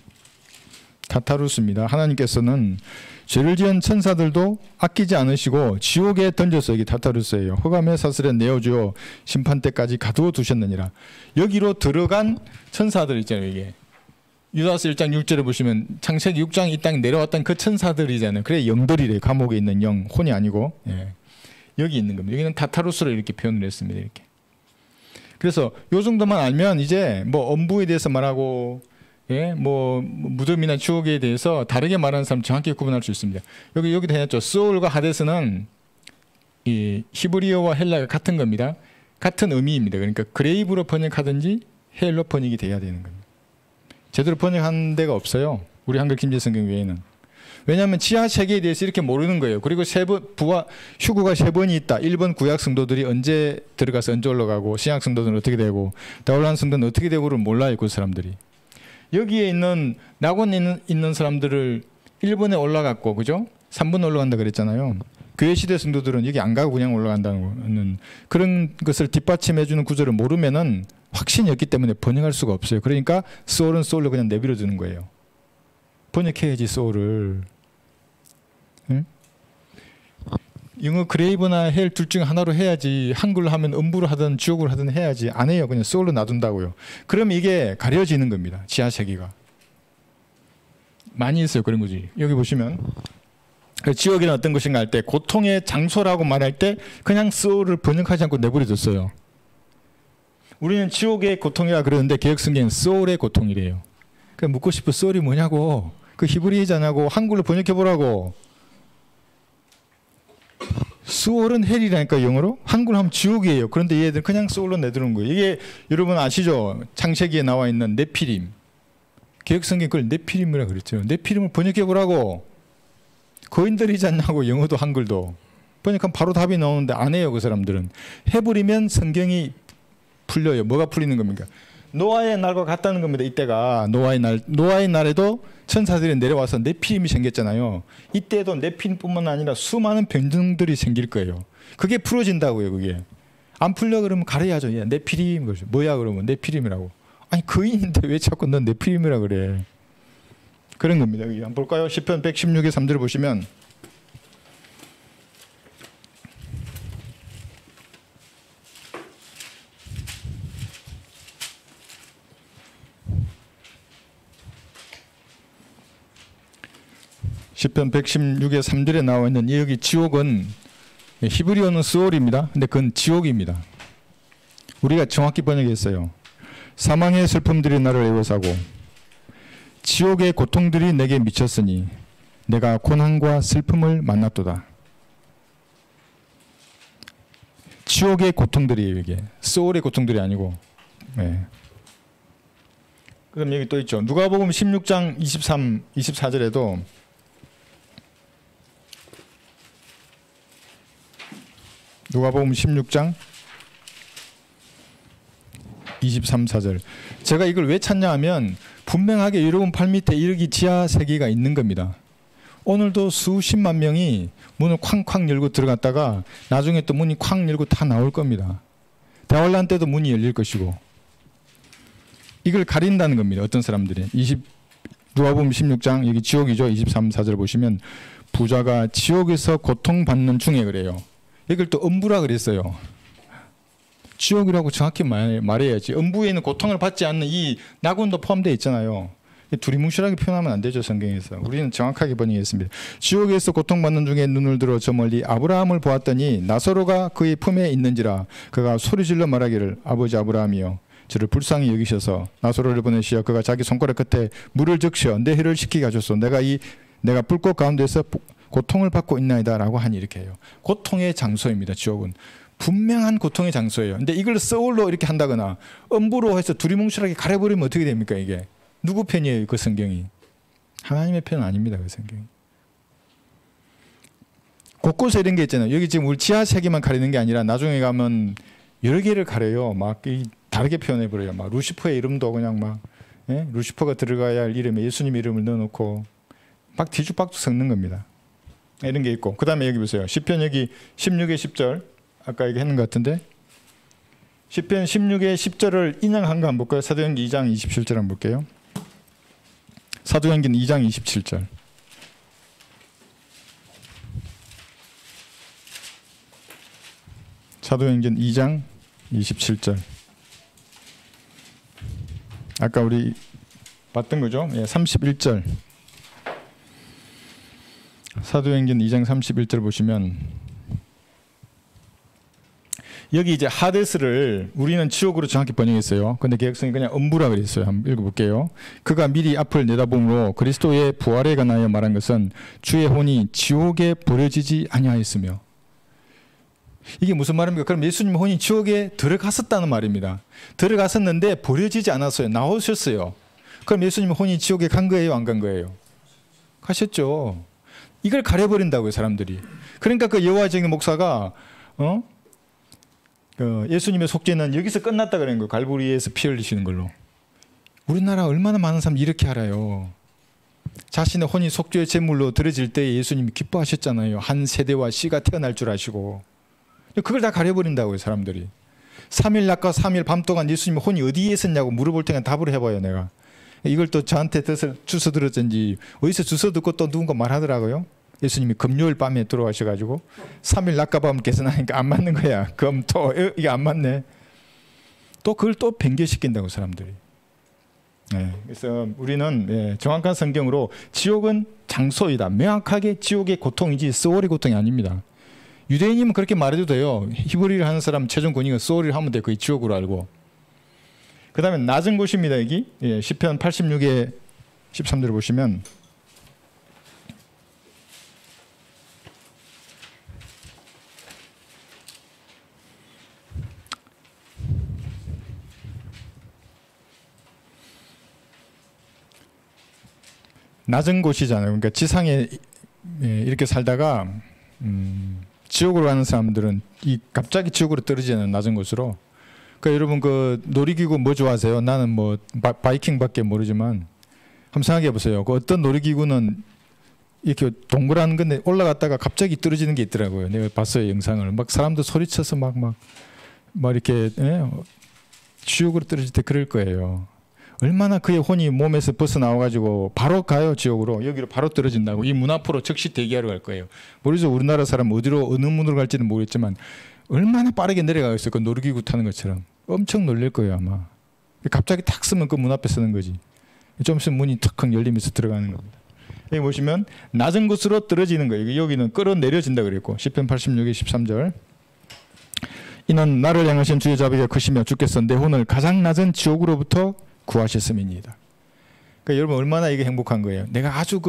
타타루스입니다. 하나님께서는 죄를 지은 천사들도 아끼지 않으시고 지옥에 던져서, 이게 타타루스예요. 흑암의 사슬에 내어주어 심판 때까지 가두어 두셨느니라. 여기로 들어간 천사들 있잖아요. 이게 유다서 1장 6절에 보시면 창세기 6장 이 땅에 내려왔던 그 천사들이잖아요. 그래 영들이래요. 감옥에 있는 영, 혼이 아니고. 예. 여기 있는 겁니다. 여기는 타타루스로 이렇게 표현을 했습니다. 이렇게. 그래서 요 정도만 알면 이제 뭐 엄부에 대해서 말하고, 예, 뭐 무덤이나 지옥에 대해서 다르게 말하는 사람 정확히 구분할 수 있습니다. 여기도 해놨죠. 스올과 하데스는 이 히브리어와 헬라가 같은 겁니다. 같은 의미입니다. 그러니까 그레이브로 번역하든지 헬로 번역이 돼야 되는 겁니다. 제대로 번역한 데가 없어요. 우리 한글 김제 성경 외에는. 왜냐하면 지하 세계에 대해서 이렇게 모르는 거예요. 그리고 휴구가 3번이 있다. 1번 구약 성도들이 언제 들어가서 언제 올라가고, 신약 성도들은 어떻게 되고, 다울란 성도는 어떻게 되고를 몰라요. 그 사람들이. 여기에 있는 낙원에 있는 사람들을 1번에 올라갔고, 그죠? 3번 올라간다 그랬잖아요. 교회 시대 성도들은 여기 안 가고 그냥 올라간다는 그런 것을 뒷받침해주는 구절을 모르면은 확신이 없기 때문에 번역할 수가 없어요. 그러니까 소울은 소울로 그냥 내버려 두는 거예요. 번역해야지 소울을. 응? 영어 그레이브나 헬 둘 중 하나로 해야지. 한글로 하면 음부로 하든 지옥으로 하든 해야지. 안 해요. 그냥 소울로 놔둔다고요. 그럼 이게 가려지는 겁니다. 지하 세계가. 많이 있어요. 그런 거지. 여기 보시면 지옥이란 어떤 것인가 할 때 고통의 장소라고 말할 때 그냥 소울을 번역하지 않고 내버려 뒀어요. 우리는 지옥의 고통이라 그러는데 개역성경은 소울의 고통이래요. 그러니까 묻고 싶은 소울이 뭐냐고. 그 히브리어잖아고. 한글로 번역해보라고. 소울은 헬이라니까 영어로. 한글로 하면 지옥이에요. 그런데 얘들 그냥 소울로 내두는 거예요. 이게 여러분 아시죠? 창세기에 나와 있는 네피림. 개역성경 그걸 네피림이라 그랬죠. 네피림을 번역해보라고. 거인들이지 않냐고. 영어도 한글도. 번역하면 바로 답이 나오는데 안 해요. 그 사람들은. 해버리면 성경이 풀려요. 뭐가 풀리는 겁니까? 노아의 날과 같다는 겁니다. 이때가 노아의 날에도 천사들이 내려와서 네피림이 생겼잖아요. 이때도 네피림뿐만 아니라 수많은 변종들이 생길 거예요. 그게 풀어진다고요. 그게 안 풀려 그러면 가려야죠. 야, 네피림 그러죠. 뭐야 그러면 네피림이라고. 아니 거인인데 왜 자꾸 넌 네피림이라 그래? 그런 겁니다. 여기 한번 볼까요? 시편 116의 3절을 보시면 시편 116의 3절에 나와 있는 여기 지옥은 히브리어는 스올입니다. 근데 그건 지옥입니다. 우리가 정확히 번역했어요. 사망의 슬픔들이 나를 애워싸고 지옥의 고통들이 내게 미쳤으니 내가 고난과 슬픔을 만났도다. 지옥의 고통들이에요. 이게 스올의 고통들이 아니고. 네. 그럼 여기 또 있죠. 누가복음 16장 24절에도 누가복음 16장 23, 4절. 제가 이걸 왜 찾냐 하면 분명하게 여러분 발밑에 이렇게 지하 세계가 있는 겁니다. 오늘도 수십만 명이 문을 쾅쾅 열고 들어갔다가 나중에 또 문이 쾅 열고 다 나올 겁니다. 대환란 때도 문이 열릴 것이고. 이걸 가린다는 겁니다. 어떤 사람들이. 누가복음 16장 여기 지옥이죠. 23, 4절 보시면 부자가 지옥에서 고통받는 중에 그래요. 이걸 또 음부라 그랬어요. 지옥이라고 정확히 말해야지. 음부에는 고통을 받지 않는 이 낙원도 포함되어 있잖아요. 두리뭉실하게 표현하면 안 되죠. 성경에서. 우리는 정확하게 번역했습니다. 지옥에서 고통받는 중에 눈을 들어 저 멀리 아브라함을 보았더니 나사로가 그의 품에 있는지라 그가 소리질러 말하기를 아버지 아브라함이여 저를 불쌍히 여기셔서 나사로를 보내시어 그가 자기 손가락 끝에 물을 적셔 내 혀를 식히게 하소서. 내가 불꽃 가운데서 고통을 받고 있나이다라고 하니 이렇게 해요. 고통의 장소입니다. 지옥은 분명한 고통의 장소예요. 근데 이걸 서울로 이렇게 한다거나 엄부로 해서 두리뭉실하게 가려버리면 어떻게 됩니까? 이게 누구 편이에요? 그 성경이 하나님의 편은 아닙니다. 그 성경이. 곳곳에 이런 게 있잖아요. 여기 지금 우리 지하 세 개만 가리는 게 아니라 나중에 가면 여러 개를 가려요. 막 다르게 표현해 버려요. 막 루시퍼의 이름도 그냥 막 루시퍼가 들어가야 할 이름에 예수님 이름을 넣어놓고 막 뒤죽박죽 섞는 겁니다. 이런 게 있고, 그 다음에 여기 보세요. 시편 여기 16의 10절 아까 얘기했는 것 같은데 시편 16의 10절을 인용한 거 한번 볼까요? 사도행전 2장 27절 한번 볼게요. 사도행전 2장 27절. 사도행전 2장 27절. 아까 우리 봤던 거죠? 31절. 사도행전 2장 31절 보시면 여기 이제 하데스를 우리는 지옥으로 정확히 번역했어요. 근데 개혁성이 그냥 음부라 그랬어요. 한번 읽어볼게요. 그가 미리 앞을 내다봄으로 그리스도의 부활에 관하여 말한 것은 주의 혼이 지옥에 버려지지 아니하였으며. 이게 무슨 말입니까? 그럼 예수님 혼이 지옥에 들어갔었다는 말입니다. 들어갔었는데 버려지지 않았어요. 나오셨어요. 그럼 예수님 혼이 지옥에 간 거예요? 안 간 거예요? 가셨죠. 이걸 가려버린다고요, 사람들이. 그러니까 그 여호와적인 목사가 그 예수님의 속죄는 여기서 끝났다 그런 거예요. 갈보리에서 피 흘리시는 걸로. 우리나라 얼마나 많은 사람이 이렇게 알아요. 자신의 혼이 속죄의 제물로 드려질 때 예수님이 기뻐하셨잖아요. 한 세대와 씨가 태어날 줄 아시고. 그걸 다 가려버린다고요, 사람들이. 3일 낮과 3일 밤 동안 예수님이 혼이 어디에 있었냐고 물어볼 때는 답을 해봐요, 내가. 이걸 또 저한테 주워 들었든지 어디서 주워 듣고 또 누군가 말하더라고요. 예수님이 금요일 밤에 들어가셔가지고 3일 낮과 밤을 계산하니까 안 맞는 거야. 금토 이게 안 맞네. 또 그걸 또 변개시킨다고 사람들이. 그래서 우리는 정확한 성경으로 지옥은 장소이다. 명확하게 지옥의 고통이지 소울의 고통이 아닙니다. 유대인이면 그렇게 말해도 돼요. 히브리를 하는 사람 최종 권위가 소울을 하면 돼. 그게 지옥으로 알고. 그 다음에 낮은 곳입니다. 여기 시편 86의 13절을 보시면 낮은 곳이잖아요. 그러니까 지상에 이렇게 살다가 지옥으로 가는 사람들은 갑자기 지옥으로 떨어지는 낮은 곳으로. 그러니까 여러분 그 놀이기구 뭐 좋아하세요? 나는 뭐 바이킹밖에 모르지만 한번 생각해 보세요. 그 어떤 놀이기구는 이렇게 동그란 건데 올라갔다가 갑자기 떨어지는 게 있더라고요. 내가 봤어요, 영상을. 막 사람들 소리쳐서 막 이렇게 지옥으로 떨어질 때 그럴 거예요. 얼마나 그의 혼이 몸에서 벗어나와가지고 바로 가요, 지옥으로. 여기로 바로 떨어진다고. 이 문 앞으로 즉시 대기하러 갈 거예요. 모르죠. 우리나라 사람 어느 문으로 갈지는 모르겠지만 얼마나 빠르게 내려가겠어요. 그 놀이기구 타는 것처럼. 엄청 놀랄 거예요, 아마. 갑자기 탁 쓰면 그 문 앞에 쓰는 거지. 좀 있으면 문이 탁 열리면서 들어가는 겁니다. 여기 보시면 낮은 곳으로 떨어지는 거예요. 여기는 끌어내려진다 그랬고 시편 86의 13절. 이는 나를 향하신 주의 자비가 크시며 주께서 내 혼을 가장 낮은 지옥으로부터 구하셨음이니이다. 그러니까 여러분 얼마나 이게 행복한 거예요. 내가 아주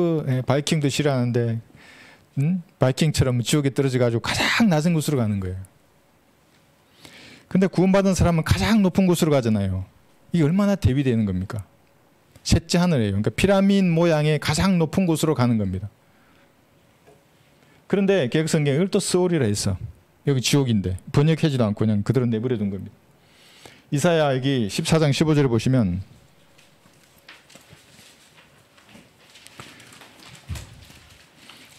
바이킹도 싫어하는데 바이킹처럼 지옥에 떨어져가지고 가장 낮은 곳으로 가는 거예요. 근데 구원받은 사람은 가장 높은 곳으로 가잖아요. 이게 얼마나 대비되는 겁니까? 셋째 하늘이에요. 그러니까 피라미드 모양의 가장 높은 곳으로 가는 겁니다. 그런데 개혁성경이 이걸 또 스올이라 했어. 여기 지옥인데 번역하지도 않고 그냥 그대로 내버려 둔 겁니다. 이사야 여기 14장 15절을 보시면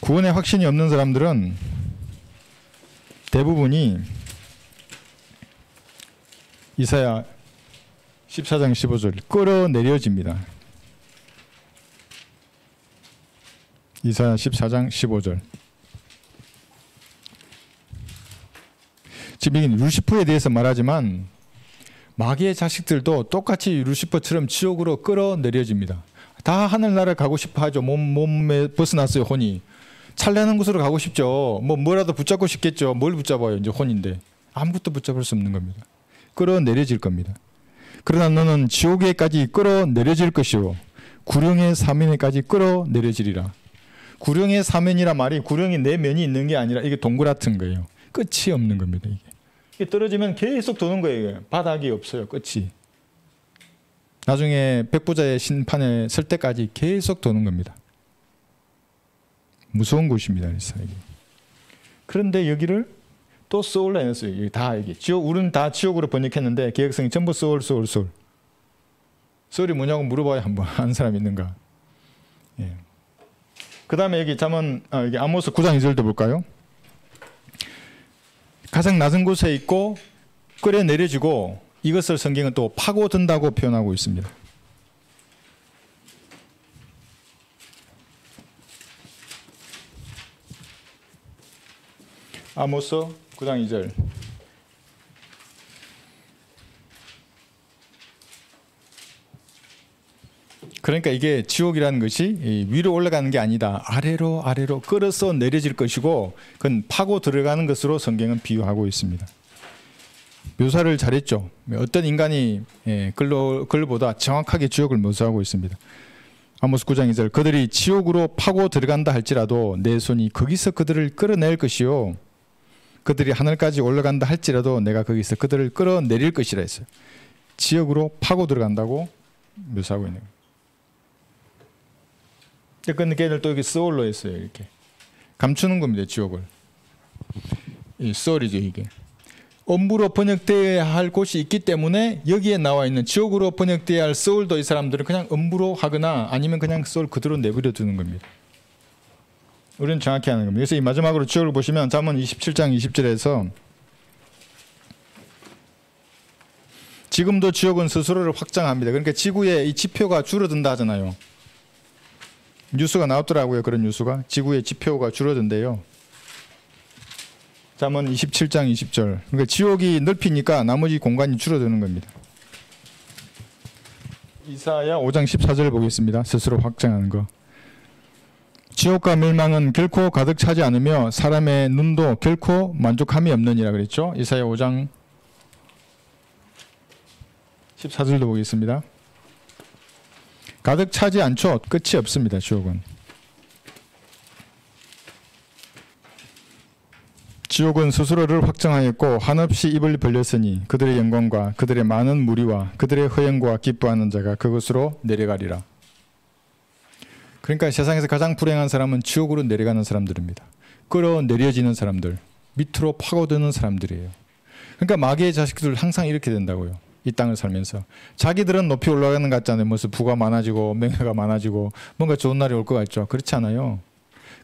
구원의 확신이 없는 사람들은 대부분이 이사야 14장 15절 끌어내려집니다. 이사야 14장 15절. 지금 이게 루시퍼에 대해서 말하지만 마귀의 자식들도 똑같이 루시퍼처럼 지옥으로 끌어내려집니다. 다 하늘나라 가고 싶어 하죠. 몸에 벗어났어요, 혼이. 찬란한 곳으로 가고 싶죠. 뭐라도 붙잡고 싶겠죠. 뭘 붙잡아요, 이제 혼인데. 아무것도 붙잡을 수 없는 겁니다. 끌어내려질 겁니다. 그러나 너는 지옥에까지 끌어내려질 것이요 구령의 사면에까지 끌어내려지리라. 구령의 사면이란 말이 구령이 네 면이 있는 게 아니라 이게 동그랗은 거예요. 끝이 없는 겁니다. 이게 떨어지면 계속 도는 거예요. 바닥이 없어요. 끝이. 나중에 백부자의 심판에 설 때까지 계속 도는 겁니다. 무서운 곳입니다. 그래서 이게. 그런데 여기를 또 소울로 해놨어요. 여기 다 여기 지옥, 우리는 다 지옥으로 번역했는데 개혁성이 전부 소울. 소울이 뭐냐고 물어봐야 한번 아는 사람 있는가? 예. 그 다음에 여기 잠언, 여기 아모스 9장 2절도 볼까요? 가장 낮은 곳에 있고 끌어내려지고 이것을 성경은 또 파고든다고 표현하고 있습니다. 아모스 9장 2절. 그러니까 이게 지옥이라는 것이 위로 올라가는 게 아니다. 아래로 끌어서 내려질 것이고 그건 파고 들어가는 것으로 성경은 비유하고 있습니다. 묘사를 잘했죠. 어떤 인간이 글보다 정확하게 지옥을 묘사하고 있습니다. 아모스 9장 2절. 그들이 지옥으로 파고 들어간다 할지라도 내 손이 거기서 그들을 끌어낼 것이요 그들이 하늘까지 올라간다 할지라도 내가 거기서 그들을 끌어내릴 것이라 했어요. 지옥으로 파고 들어간다고 묘사하고 있는 거예요. 근데 걔들 또 여기 소울로 했어요. 이렇게 감추는 겁니다. 지옥을. 이 소울이죠. 이게 엄부로 번역되어야 할 곳이 있기 때문에 여기에 나와 있는 지옥으로 번역되어야 할 소울도 이 사람들은 그냥 엄부로 하거나 아니면 그냥 소울 그대로 내버려 두는 겁니다. 우리는 정확히 하는 겁니다. 그래서 이 마지막으로 지옥을 보시면 잠언 27장 20절에서 지금도 지옥은 스스로를 확장합니다. 그러니까 지구의 이 지표가 줄어든다 하잖아요. 뉴스가 나왔더라고요. 그런 뉴스가. 지구의 지표가 줄어든대요. 잠언 27장 20절. 그러니까 지옥이 넓히니까 나머지 공간이 줄어드는 겁니다. 이사야 5장 14절 보겠습니다. 스스로 확장하는 거. 지옥과 멸망은 결코 가득 차지 않으며 사람의 눈도 결코 만족함이 없느니라 그랬죠. 이사야 5장 14절도 보겠습니다. 가득 차지 않죠. 끝이 없습니다. 지옥은. 지옥은 스스로를 확정하였고 한없이 입을 벌렸으니 그들의 영광과 그들의 많은 무리와 그들의 허영과 기뻐하는 자가 그곳으로 내려가리라. 그러니까 세상에서 가장 불행한 사람은 지옥으로 내려가는 사람들입니다. 끌어내려지는 사람들, 밑으로 파고드는 사람들이에요. 그러니까 마귀의 자식들 항상 이렇게 된다고요. 이 땅을 살면서 자기들은 높이 올라가는 것 같잖아요. 무슨 부가 많아지고 명예가 많아지고 뭔가 좋은 날이 올 것 같죠. 그렇지 않아요.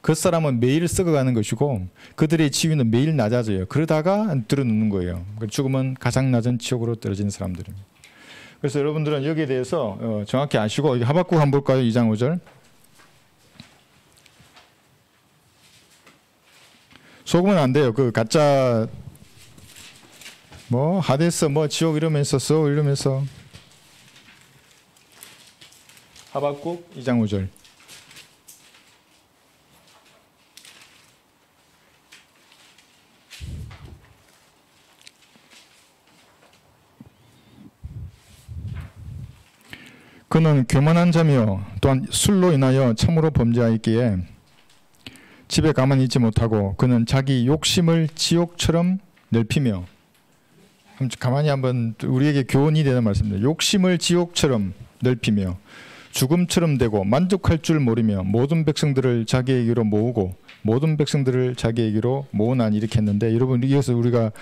그 사람은 매일 썩어가는 것이고 그들의 지위는 매일 낮아져요. 그러다가 들어눕는 거예요. 죽음은 가장 낮은 지옥으로 떨어지는 사람들입니다. 그래서 여러분들은 여기에 대해서 정확히 아시고 하박국 한번 볼까요? 2장 5절. 속으면 안 돼요. 그 가짜 뭐 하데스 뭐 지옥 이러면서 써 이러면서. 하박국 2장 5절. 그는 교만한 자며 또한 술로 인하여 참으로 범죄하였기에 집에 가만히 있지 못하고 그는 자기 욕심을 지옥처럼 넓히며, 가만히 한번 우리에게 교훈이 되는 말씀입니다. 욕심을 지옥처럼 넓히며 죽음처럼 되고 만족할 줄 모르며 모든 백성들을 자기에게로 모으고 모든 백성들을 자기에게로 모으나니 이렇게 했는데, 여러분 이것을 우리가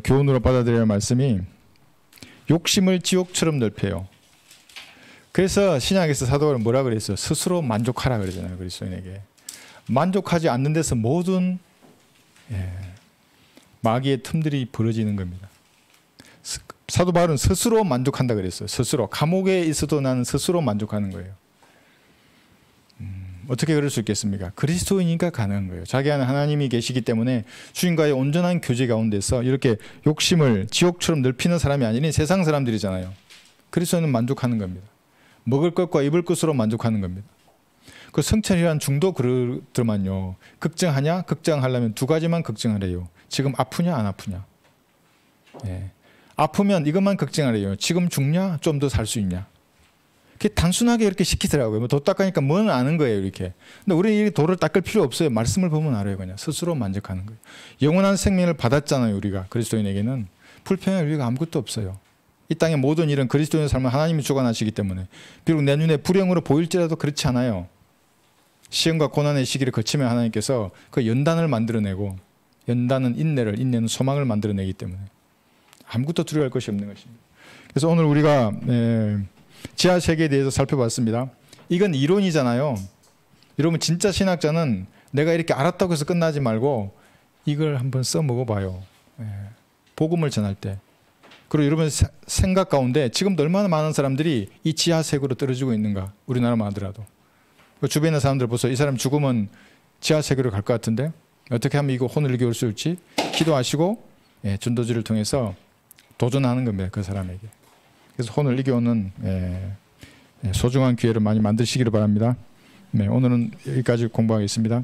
교훈으로 받아들여야 할 말씀이 욕심을 지옥처럼 넓혀요. 그래서 신약에서 사도가 뭐라 그랬어요? 스스로 만족하라 그러잖아요. 그리스도인에게. 만족하지 않는 데서 모든 마귀의 틈들이 벌어지는 겁니다. 사도 바울은 스스로 만족한다 그랬어요. 스스로. 감옥에 있어도 나는 스스로 만족하는 거예요. 어떻게 그럴 수 있겠습니까? 그리스도이니까 가능한 거예요. 자기 안에 하나님이 계시기 때문에 주님과의 온전한 교제 가운데서 이렇게 욕심을 지옥처럼 넓히는 사람이 아니니 세상 사람들이잖아요. 그리스도는 만족하는 겁니다. 먹을 것과 입을 것으로 만족하는 겁니다. 그 성찬이란 중도 그러더만요. 걱정하냐? 걱정하려면 두 가지만 걱정하래요. 지금 아프냐 안 아프냐. 아프면 이것만 걱정하래요. 지금 죽냐? 좀 더 살 수 있냐? 그게 단순하게 이렇게 시키더라고요. 뭐 도 닦으니까 뭐는 아는 거예요, 이렇게. 근데 우리 도를 닦을 필요 없어요. 말씀을 보면 알아요, 그냥. 스스로 만족하는 거예요. 영원한 생명을 받았잖아요, 우리가. 그리스도인에게는. 불평할 이유가 아무것도 없어요. 이 땅의 모든 일은 그리스도인의 삶을 하나님이 주관하시기 때문에. 비록 내 눈에 불행으로 보일지라도 그렇지 않아요. 시험과 고난의 시기를 거치면 하나님께서 그 연단을 만들어내고, 연단은 인내를, 인내는 소망을 만들어내기 때문에 아무것도 두려워할 것이 없는 것입니다. 그래서 오늘 우리가 지하 세계에 대해서 살펴봤습니다. 이건 이론이잖아요. 여러분 진짜 신학자는 내가 이렇게 알았다고 해서 끝나지 말고 이걸 한번 써먹어봐요. 복음을 전할 때. 그리고 여러분 생각 가운데 지금도 얼마나 많은 사람들이 이 지하 세계로 떨어지고 있는가. 우리나라만 하더라도. 주변에 있는 사람들 보세요. 이 사람 죽으면 지하 세계로 갈 것 같은데 어떻게 하면 이거 혼을 이겨올 수 있을지 기도하시고 전도지를 통해서 도전하는 겁니다. 그 사람에게. 그래서 혼을 이겨오는 소중한 기회를 많이 만드시기를 바랍니다. 오늘은 여기까지 공부하겠습니다.